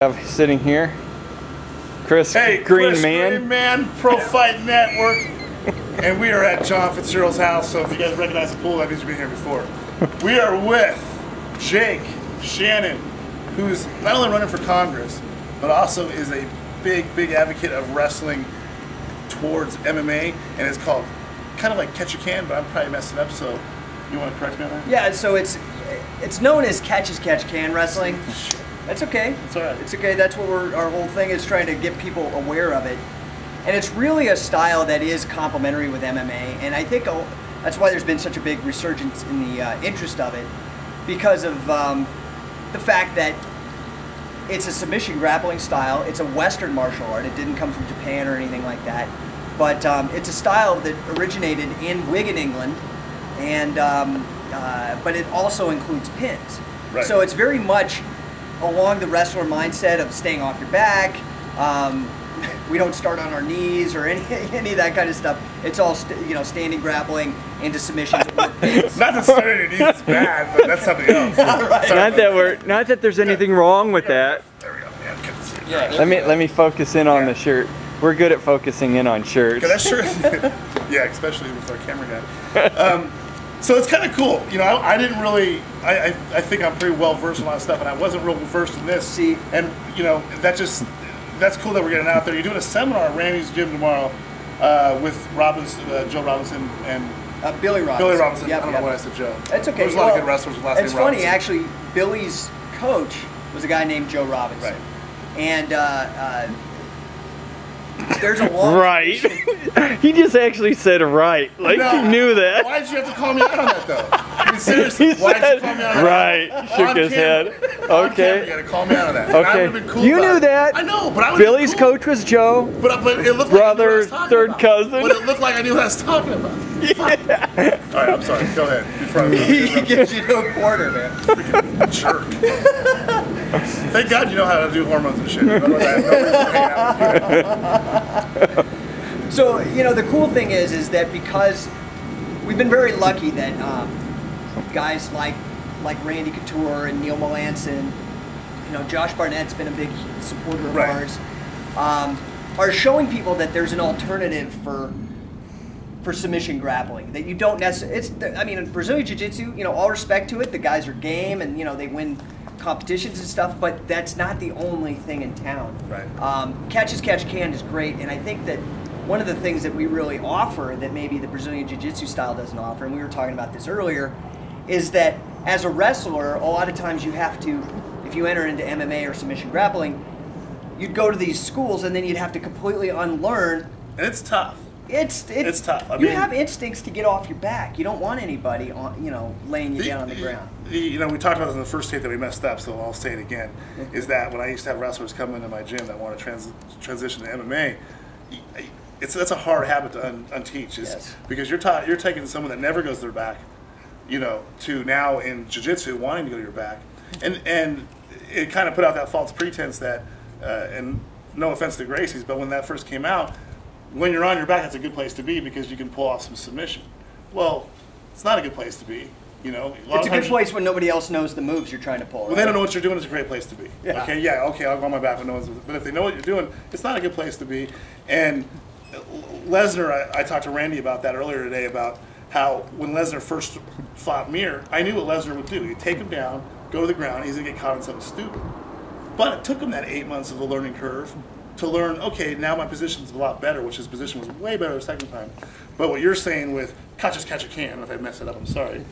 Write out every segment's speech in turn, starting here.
Have sitting here, Chris Greenman. Greenman, Pro Fight Network, and we are at John Fitzgerald's house. So if you guys recognize the pool, that means you've been here before. We are with Jake Shannon, who's not only running for Congress, but also is a big advocate of wrestling towards MMA, and it's called kind of like Catch a Can, but I'm probably messing up. So you want to correct me on that? Yeah. So it's known as Catch as Catch Can wrestling. That's okay. It's all right. It's okay. That's what our whole thing is, trying to get people aware of it. And it's really a style that is complementary with MMA. And I think that's why there's been such a big resurgence in the interest of it, because of the fact that it's a submission grappling style. It's a Western martial art. It didn't come from Japan or anything like that. But it's a style that originated in Wigan, England. And but it also includes pins. Right. So it's very much along the wrestler mindset of staying off your back. We don't start on our knees or any of that kind of stuff. It's all standing grappling into submissions. Not that starting on your knees is bad, but that's something else. Right. Not that there's anything wrong with that. There we go. Yeah, I'm getting sick. Yeah. Let me focus in on the shirt. We're good at focusing in on shirts. That shirt, yeah, especially with our camera guy. So it's kind of cool. You know, I didn't really, I think I'm pretty well versed in a lot of stuff, and I wasn't real versed in this. See, and you know, that's cool that we're getting out there. You're doing a seminar at Randy's gym tomorrow with Joe Robinson and Billy Robinson. Billy Robinson. Yep, I don't know why I said Joe. That's okay. There's a lot of good wrestlers with last name It's Robinson. funny, actually. Billy's coach was a guy named Joe Robinson. Right. And there's a long Right. He just actually said right. Like No. he knew that. Why did you have to call me out on that though? I mean, seriously, He why did you said call me out on right. that? Shook On his camera. head. On camera, Okay. you gotta call me out on that. And I Okay. would've been cool You about knew it. that. I know, but I was Billy's cool. coach was Joe. But it looked Brother, like I knew what I was talking third about. cousin. But it looked like I knew what I was talking about. Yeah. All right, I'm sorry. Go ahead. Before I He gives you no quarter, man. freaking jerk. Thank God you know how to do hormones and shit. Otherwise, I have no reason to hang out with you. So, the cool thing is that because we've been very lucky that guys like Randy Couture and Neil Melanson, Josh Barnett's been a big supporter of Right. ours, are showing people that there's an alternative for submission grappling, that you don't necessarily, in Brazilian Jiu-Jitsu, all respect to it, the guys are game and, they win competitions and stuff, but that's not the only thing in town. Right. Catch as Catch Can is great, and I think that one of the things that we really offer that maybe the Brazilian Jiu-Jitsu style doesn't offer, and we were talking about this earlier, is that as a wrestler, a lot of times you have to, if you enter into MMA or submission grappling, you'd go to these schools and then you'd have to completely unlearn. And it's tough. It's tough. You have instincts to get off your back. You don't want anybody laying you down on the ground. We talked about this in the first tape that we messed up, so I'll say it again. Is that when I used to have wrestlers come into my gym that want to transition to MMA, that's a hard habit to unteach. Yes. Because you're taking someone that never goes to their back, to now in jiu-jitsu wanting to go to your back, and it kind of put out that false pretense that, and no offense to Gracie's, but when that first came out, when you're on your back, that's a good place to be because you can pull off some submission. Well, it's not a good place to be. It's a good place when nobody else knows the moves you're trying to pull. When they don't know what you're doing, it's a great place to be. Yeah. Okay, I'll go on my back when no one's. But if they know what you're doing, it's not a good place to be. And Lesnar, I talked to Randy about that earlier today, about how when Lesnar first fought Mir, I knew what Lesnar would do. He'd take him down, go to the ground, he's gonna get caught in something stupid. But it took him that 8 months of a learning curve to learn, okay, now my position's a lot better, which his position was way better the second time. But what you're saying with Catch as Catch a Can, if I mess it up, I'm sorry,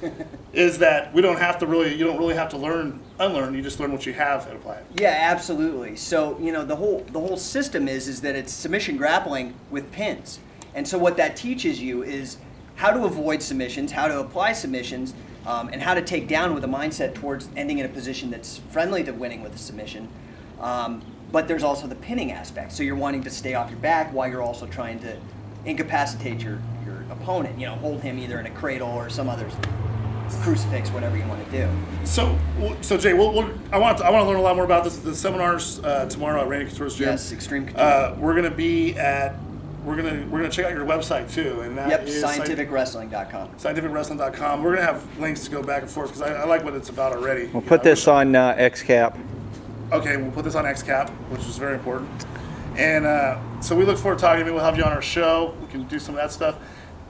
is that you don't really have to unlearn, you just learn what you have and apply it. Yeah, absolutely. So, the whole system is that it's submission grappling with pins. And so what that teaches you is how to avoid submissions, how to apply submissions, and how to take down with a mindset towards ending in a position that's friendly to winning with a submission. But there's also the pinning aspect. So you're wanting to stay off your back while you're also trying to incapacitate your opponent. Hold him either in a cradle or some other crucifix, whatever you want to do. So Jay, I want to learn a lot more about this. The seminars tomorrow at Randy Couture's gym. Yes, Extreme Couture. We're gonna check out your website too, and that is scientificwrestling.com. Scientificwrestling.com. We're gonna have links to go back and forth because I like what it's about already. We'll put this on XCap. okay, we'll put this on XCAP, which is very important. And so we look forward to talking to you. We'll have you on our show. We can do some of that stuff.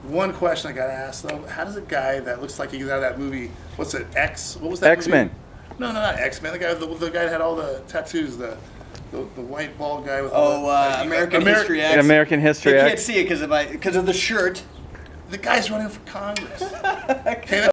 One question I got asked, though, how does a guy that looks like he's out of that movie, what's it, What was that X-Men. movie? No, not X-Men. The guy that had all the tattoos, the white bald guy with American History X. American History You X. can't see it because of the shirt. The guy's running for Congress. Okay,